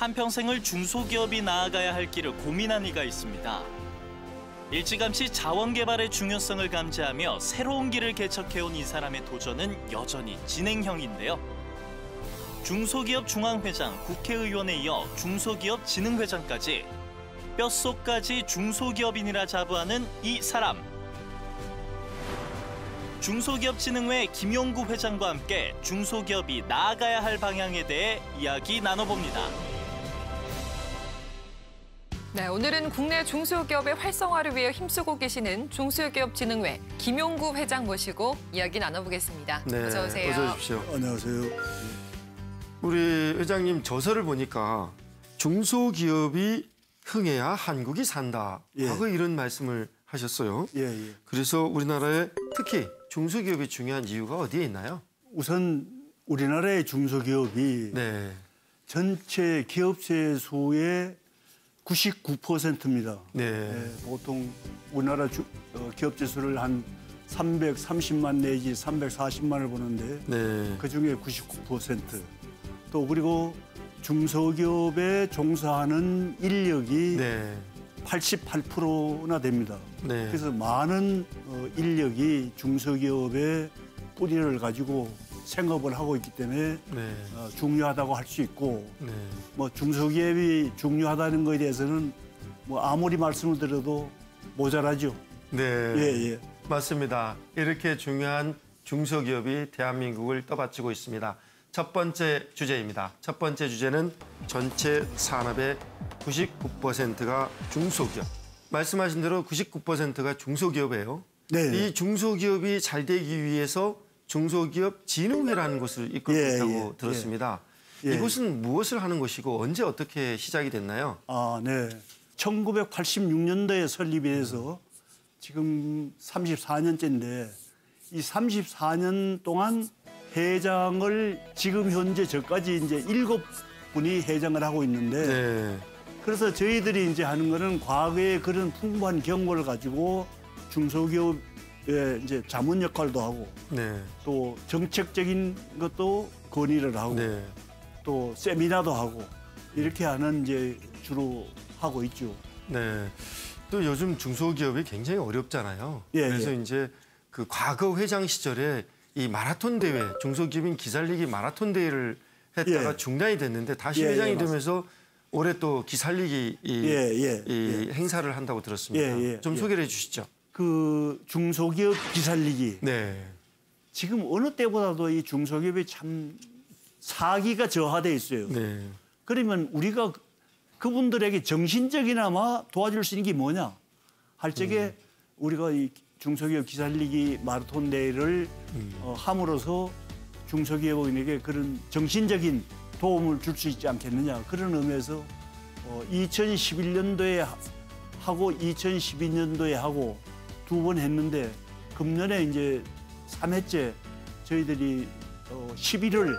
한평생을 중소기업이 나아가야 할 길을 고민한 이가 있습니다. 일찌감치 자원개발의 중요성을 감지하며 새로운 길을 개척해온 이 사람의 도전은 여전히 진행형인데요. 중소기업 중앙회장, 국회의원에 이어 중소기업 진흥회장까지 뼛속까지 중소기업인이라 자부하는 이 사람. 중소기업진흥회 김용구 회장과 함께 중소기업이 나아가야 할 방향에 대해 이야기 나눠봅니다. 네, 오늘은 국내 중소기업의 활성화를 위해 힘쓰고 계시는 중소기업진흥회 김용구 회장 모시고 이야기 나눠보겠습니다. 네, 어서 오세요. 어서 오십시오. 안녕하세요. 우리 회장님 저서를 보니까 중소기업이 흥해야 한국이 산다. 예. 하고 이런 말씀을 하셨어요. 예. 그래서 우리나라에 특히 중소기업이 중요한 이유가 어디에 있나요? 우선 우리나라의 중소기업이 네. 전체 기업체 수의 99%입니다. 네. 보통 우리나라 기업체 수를 한 330만 내지 340만을 보는데 네. 그중에 99%. 또 그리고 중소기업에 종사하는 인력이 네. 88%나 됩니다. 네. 그래서 많은 인력이 중소기업의 뿌리를 가지고 생업을 하고 있기 때문에 네. 중요하다고 할 수 있고 네. 뭐 중소기업이 중요하다는 것에 대해서는 뭐 아무리 말씀을 드려도 모자라죠. 네. 예. 맞습니다. 이렇게 중요한 중소기업이 대한민국을 떠받치고 있습니다. 첫 번째 주제입니다. 첫 번째 주제는 전체 산업의 99%가 중소기업. 말씀하신 대로 99%가 중소기업이에요. 네. 이 중소기업이 잘 되기 위해서 중소기업 진흥회라는 곳을 이끌고 있다고 들었습니다. 예. 이곳은 무엇을 하는 곳이고 언제 어떻게 시작이 됐나요? 네. 1986년도에 설립이 돼서 지금 34년째인데 이 34년 동안 회장을 지금 현재 저까지 이제 7분이 회장을 하고 있는데 네. 그래서 저희들이 이제 하는 거는 과거에 그런 풍부한 경험을 가지고 중소기업의 이제 자문 역할도 하고 네. 또 정책적인 것도 건의를 하고 네. 또 세미나도 하고 이렇게 하는 이제 주로 하고 있죠. 네. 또 요즘 중소기업이 굉장히 어렵잖아요. 그래서 이제 그 과거 회장 시절에 이 마라톤 대회, 중소기업인 기살리기 마라톤 대회를 했다가 중단이 됐는데 다시 회장이 되면서 올해 또 기살리기 이 행사를 한다고 들었습니다. 좀 소개를 해주시죠. 그 중소기업 기살리기. 네. 지금 어느 때보다도 이 중소기업이 참 사기가 저하돼 있어요. 네. 그러면 우리가 그분들에게 정신적이나마 도와줄 수 있는 게 뭐냐 할 적에 우리가 이 중소기업 기살리기 마라톤 대회를 함으로써 중소기업인에게 그런 정신적인 도움을 줄 수 있지 않겠느냐 그런 의미에서 2011년도에 하고 2012년도에 하고 두 번 했는데 금년에 이제 3회째 저희들이 11월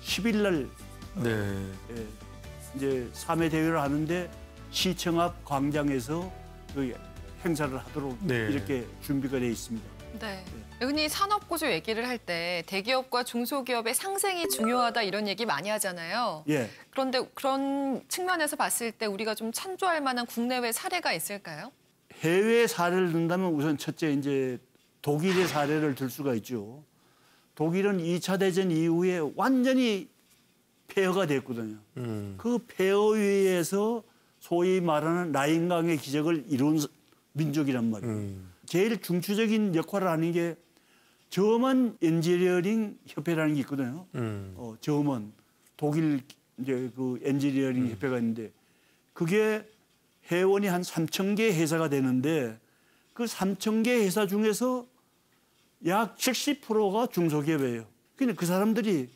10일 날 이제 3회 대회를 하는데 시청 앞 광장에서 그 행사를 하도록 이렇게 준비가 되어 있습니다. 네. 흔히 산업구조 얘기를 할 때 대기업과 중소기업의 상생이 중요하다 이런 얘기 많이 하잖아요. 예. 그런데 그런 측면에서 봤을 때 우리가 좀 참조할 만한 국내외 사례가 있을까요? 해외 사례를 든다면 우선 첫째 이제 독일의 사례를 들 수가 있죠. 독일은 2차 대전 이후에 완전히 폐허가 됐거든요. 그 폐허위에서 소위 말하는 라인강의 기적을 이룬 민족이란 말이에요. 제일 중추적인 역할을 하는 게 저먼 엔지니어링 협회라는 게 있거든요. 저먼 독일 이제 그 엔지니어링 협회가 있는데 그게 회원이 한 3,000개 회사가 되는데 그 3,000개 회사 중에서 약 70%가 중소기업이에요. 근데 그 사람들이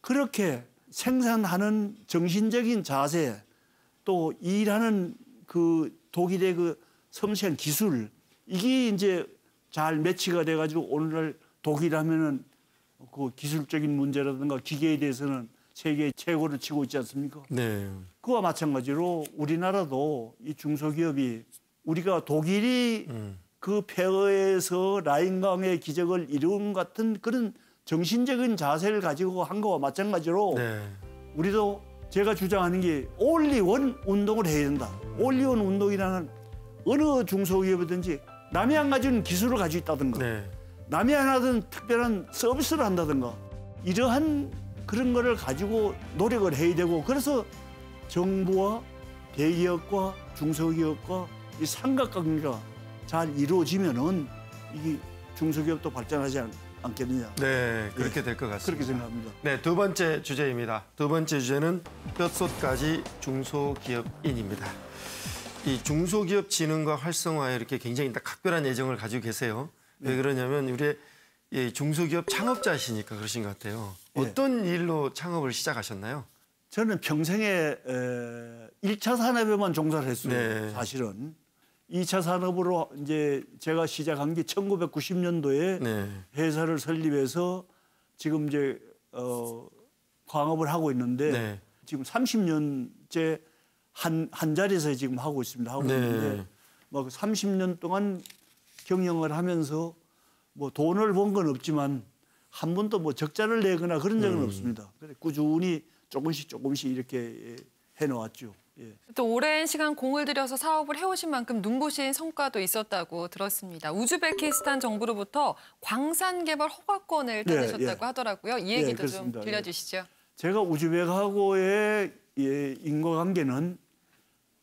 그렇게 생산하는 정신적인 자세 또 일하는 그 독일의 그 섬세한 기술 이게 이제 잘 매치가 돼가지고 오늘날 독일 하면은 그 기술적인 문제라든가 기계에 대해서는 세계 최고를 치고 있지 않습니까? 네. 그와 마찬가지로 우리나라도 이 중소기업이 우리가 독일이 그 폐허에서 라인강의 기적을 이룬 같은 그런 정신적인 자세를 가지고 한 거와 마찬가지로 우리도 제가 주장하는 게 올리원 운동을 해야 된다. 올리원 운동이라는 어느 중소기업이든지 남이 안 가진 기술을 가지고 있다든가 네. 남이 안 하던 특별한 서비스를 한다든가 이러한 그런 거를 가지고 노력을 해야 되고 그래서 정부와 대기업과 중소기업과 이 삼각관계가 잘 이루어지면은 이게 중소기업도 발전하지 않겠느냐. 네, 그렇게 될 것 같습니다. 그렇게 생각합니다. 네, 두 번째 주제입니다. 두 번째 주제는 뼛속까지 중소기업인입니다. 이 중소기업 진흥과 활성화에 이렇게 굉장히 각별한 애정을 가지고 계세요. 왜 그러냐면 우리 중소기업 창업자시니까 그러신 것 같아요. 어떤 일로 창업을 시작하셨나요? 저는 평생에 1차 산업에만 종사를 했어요. 네. 사실은 2차 산업으로 이제 제가 시작한 게 1990년도에 네. 회사를 설립해서 지금 이제 광업을 하고 있는데 네. 지금 30년째 한 자리에서 지금 하고 있습니다. 하고 네. 있는데 뭐 30년 동안 경영을 하면서 뭐 돈을 번 건 없지만 한 번도 뭐 적자를 내거나 그런 적은 없습니다. 그래 꾸준히 조금씩 이렇게 해놓았죠. 예. 또 오랜 시간 공을 들여서 사업을 해오신 만큼 눈부신 성과도 있었다고 들었습니다. 우즈베키스탄 정부로부터 광산 개발 허가권을 따내셨다고 하더라고요. 이 얘기도 좀 그렇습니다. 들려주시죠. 제가 우즈벡하고의 인과관계는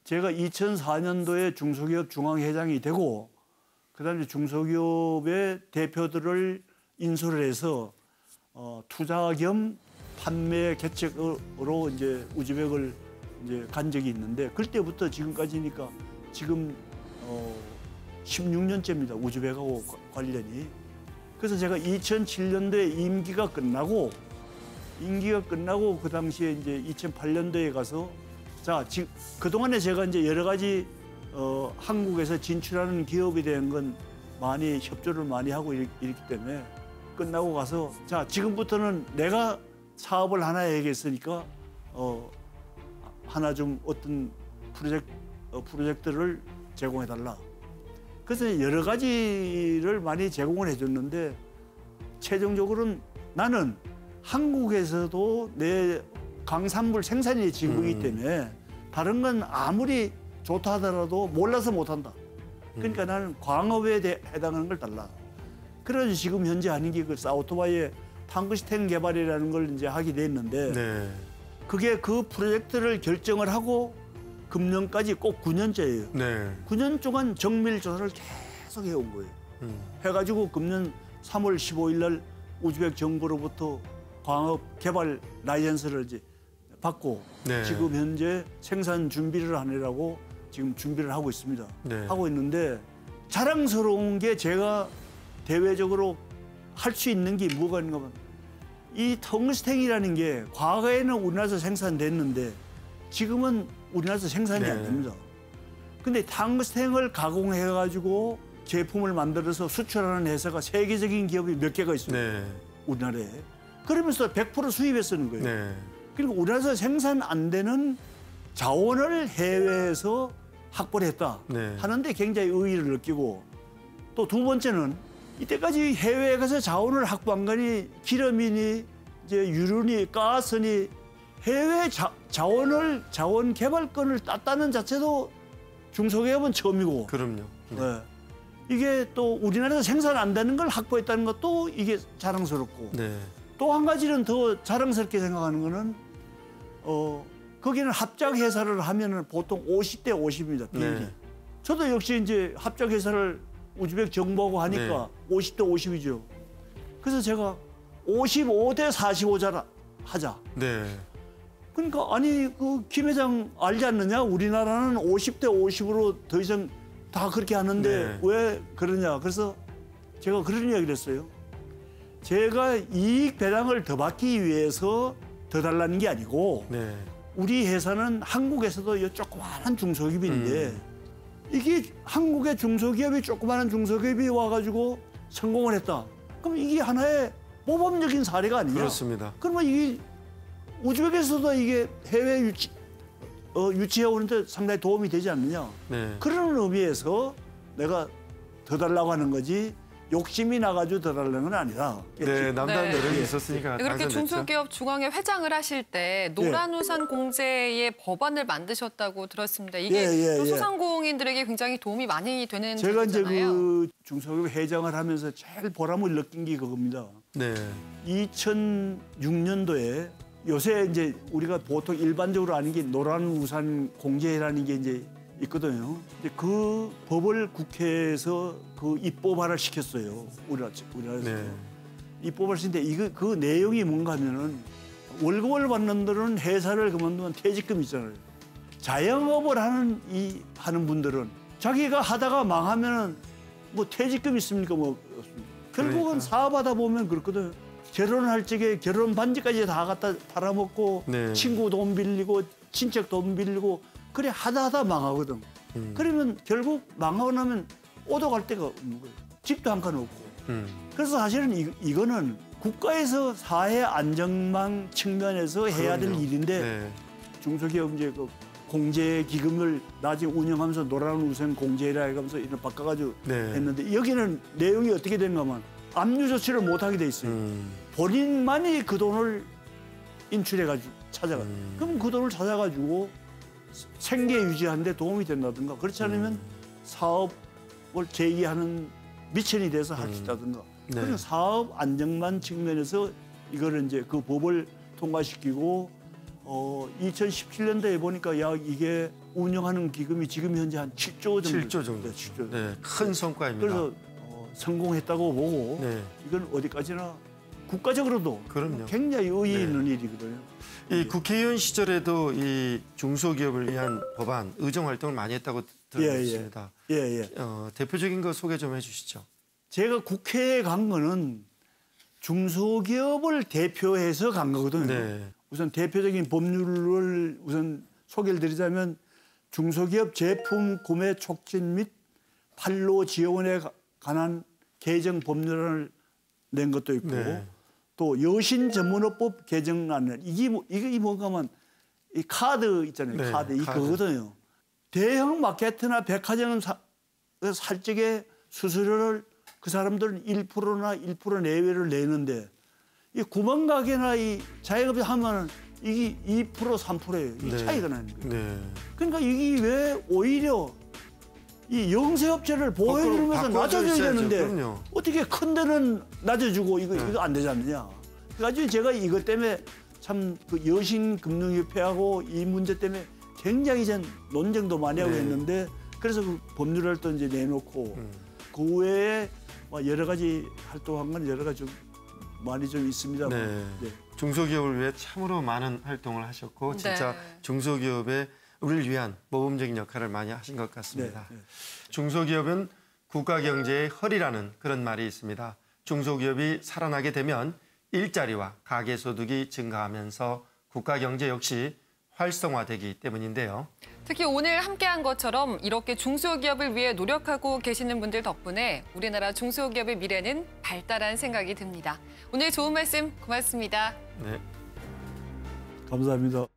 제가 2004년도에 중소기업 중앙회장이 되고 그다음에 중소기업의 대표들을 인수를 해서 투자 겸 판매 개척으로 이제 우즈벡을 이제 간 적이 있는데 그때부터 지금까지니까 지금 16년째입니다. 우즈벡하고 관련이. 그래서 제가 2007년도에 임기가 끝나고 그 당시에 이제 2008년도에 가서 자, 지금 그동안에 제가 이제 여러 가지 한국에서 진출하는 기업에 대한 건 많이 협조를 많이 하고 있기 때문에 끝나고 가서 자, 지금부터는 내가 사업을 하나 해야겠으니까 하나 좀 어떤 프로젝트를 제공해 달라. 그래서 여러 가지를 많이 제공을 해줬는데 최종적으로는 나는 한국에서도 내 강산물 생산이 지구이기 때문에 다른 건 아무리 좋다 하더라도 몰라서 못한다. 그러니까 나는 광업에 해당하는 걸 달라. 그래서 지금 현재 하는 게 그 사우토바이의 탕크스텐 개발이라는 걸 이제 하게 됐는데 네. 그게 그 프로젝트를 결정을 하고 금년까지 꼭 9년째예요. 네. 9년 동안 정밀 조사를 계속 해온 거예요. 해가지고 금년 3월 15일 날 우즈벡 정부로부터 광업 개발 라이센스를 이제 받고 네. 지금 현재 생산 준비를 하느라고 지금 준비를 하고 있습니다. 네. 하고 있는데 자랑스러운 게 제가 대외적으로 할 수 있는 게 뭐가 있는가 하면 이 텅스텐이라는 게 과거에는 우리나라에서 생산됐는데 지금은 우리나라에서 생산이 안 됩니다. 근데 탕스텐을 가공해가지고 제품을 만들어서 수출하는 회사가 세계적인 기업이 몇 개가 있어요. 네. 우리나라에. 그러면서 100% 수입해 쓰는 거예요. 네. 그리고 우리나라에서 생산 안 되는 자원을 해외에서 확보를 했다 네. 하는데 굉장히 의의를 느끼고 또 두 번째는 이때까지 해외에 가서 자원을 확보한 거니 기름이니 이제 유류니 가스니 해외 자원 개발권을 땄다는 자체도 중소기업은 처음이고 그럼요. 네. 네. 이게 또 우리나라에서 생산 안 되는 걸 확보했다는 것도 이게 자랑스럽고 네. 또 한 가지는 더 자랑스럽게 생각하는 거는 거기는 합작 회사를 하면은 보통 50대 50입니다. 비율이. 네. 저도 역시 이제 합작 회사를 우즈벡 정부하고 하니까 50대 50이죠. 그래서 제가 55대 45자 하자. 네. 그러니까 아니 그 김 회장 알지 않느냐? 우리나라는 50대 50으로 더 이상 다 그렇게 하는데 네. 왜 그러냐? 그래서 제가 그런 이야기를 했어요. 제가 이익 배당을 더 받기 위해서 더 달라는 게 아니고 네. 우리 회사는 한국에서도 이 조그마한 중소기업인데 이게 한국의 중소기업이 조그마한 중소기업이 와가지고 성공을 했다. 그럼 이게 하나의 모범적인 사례가 아니냐? 그렇습니다. 그러면 이게 우즈벡에서도 이게 해외 유치해 오는데 상당히 도움이 되지 않느냐? 네. 그런 의미에서 내가 더 달라고 하는 거지 욕심이 나가지고 들어가려는 건 아니라. 네, 남다른 네. 노력이 있었으니까 그렇게 당선됐죠. 중소기업 중앙회 회장을 하실 때 노란우산 공제의 법안을 만드셨다고 들었습니다. 이게 또 소상공인들에게 굉장히 도움이 많이 되는 제가 이제 제도잖아요. 그 중소기업 회장을 하면서 제일 보람을 느낀 게 그겁니다. 네. 2006년도에 요새 이제 우리가 보통 일반적으로 아는 게 노란우산 공제라는 게 이제 있거든요. 근데 그 법을 국회에서 그 입법화를 시켰어요. 우리나라에서. 네. 입법을 시켰는데 이거 그 내용이 뭔가 하면은 월급을 받는 분들은 회사를 그만두면 퇴직금 있잖아요. 자영업을 하는 분들은 자기가 하다가 망하면은 뭐 퇴직금 있습니까? 뭐 결국은 그러니까. 사업하다 보면 그렇거든요. 결혼할 적에 결혼 반지까지 다 갖다 팔아먹고 네. 친구 돈 빌리고 친척 돈 빌리고 그래 하다 망하거든. 그러면 결국 망하고 나면 오도 갈 데가 없는 거예요. 집도 한 칸 없고. 그래서 사실은 이거는 국가에서 사회 안정망 측면에서 해야 될 그럼요. 일인데 네. 중소기업 이제 그 공제 기금을 나중에 운영하면서 노란우산 공제라 해가면서 이런 바꿔가지고 네. 했는데 여기는 내용이 어떻게 된가 하면 압류 조치를 못하게 돼 있어요. 본인만이 그 돈을 인출해가지고 찾아가. 그럼 그 돈을 찾아가지고 생계 유지하는 데 도움이 된다든가 그렇지 않으면 사업을 제기하는 미천이 돼서 할 수 있다든가. 네. 그러니까 사업 안정만 측면에서 이거를 이제 그 법을 통과시키고 2017년도에 보니까 약 이게 운영하는 기금이 지금 현재 한 7조 정도. 7조 정도. 네, 7조. 네, 큰 성과입니다. 그래서 성공했다고 보고 네. 이건 어디까지나 국가적으로도 그럼요. 굉장히 의의 네. 있는 일이거든요. 이 국회의원 시절에도 이 중소기업을 위한 법안 의정 활동을 많이 했다고 들었습니다. 예. 대표적인 거 소개 좀 해주시죠. 제가 국회에 간 거는 중소기업을 대표해서 간 거거든요. 네. 우선 대표적인 법률을 우선 소개를 드리자면 중소기업 제품 구매 촉진 및 판로 지원에 관한 개정 법률을 낸 것도 있고 네. 또 여신 전문업법 개정안을 이게 뭔가 하면 이 카드 있잖아요. 네, 카드 이 카드. 그거거든요. 대형 마케트나 백화점 살 적에 수수료를 그 사람들은 1%나 1% 내외를 내는데 이 구멍가게나 이 자영업자 하면은 이게 2% 3%예요. 이 네. 차이가 나는 거예요. 네. 그러니까 이게 왜 오히려 이 영세업체를 보호해주면서 바꿔줘야 낮아줘야 되는데 그럼요. 어떻게 큰 데는 낮아주고 이거 안 되지 않느냐. 그래가지고 제가 이것 때문에 참 그 여신금융협회하고 이 문제 때문에 굉장히 전 논쟁도 많이 하고 네. 했는데 그래서 그 법률을 또 이제 내놓고 그 외에 여러 가지 활동한 건 여러 가지 좀 많이 좀 있습니다만. 네. 네. 중소기업을 위해 참으로 많은 활동을 하셨고 진짜 네. 중소기업의 우리를 위한 모범적인 역할을 많이 하신 것 같습니다. 네. 중소기업은 국가 경제의 허리라는 그런 말이 있습니다. 중소기업이 살아나게 되면 일자리와 가계소득이 증가하면서 국가 경제 역시 활성화되기 때문인데요. 특히 오늘 함께한 것처럼 이렇게 중소기업을 위해 노력하고 계시는 분들 덕분에 우리나라 중소기업의 미래는 발달한 생각이 듭니다. 오늘 좋은 말씀 고맙습니다. 네. 감사합니다.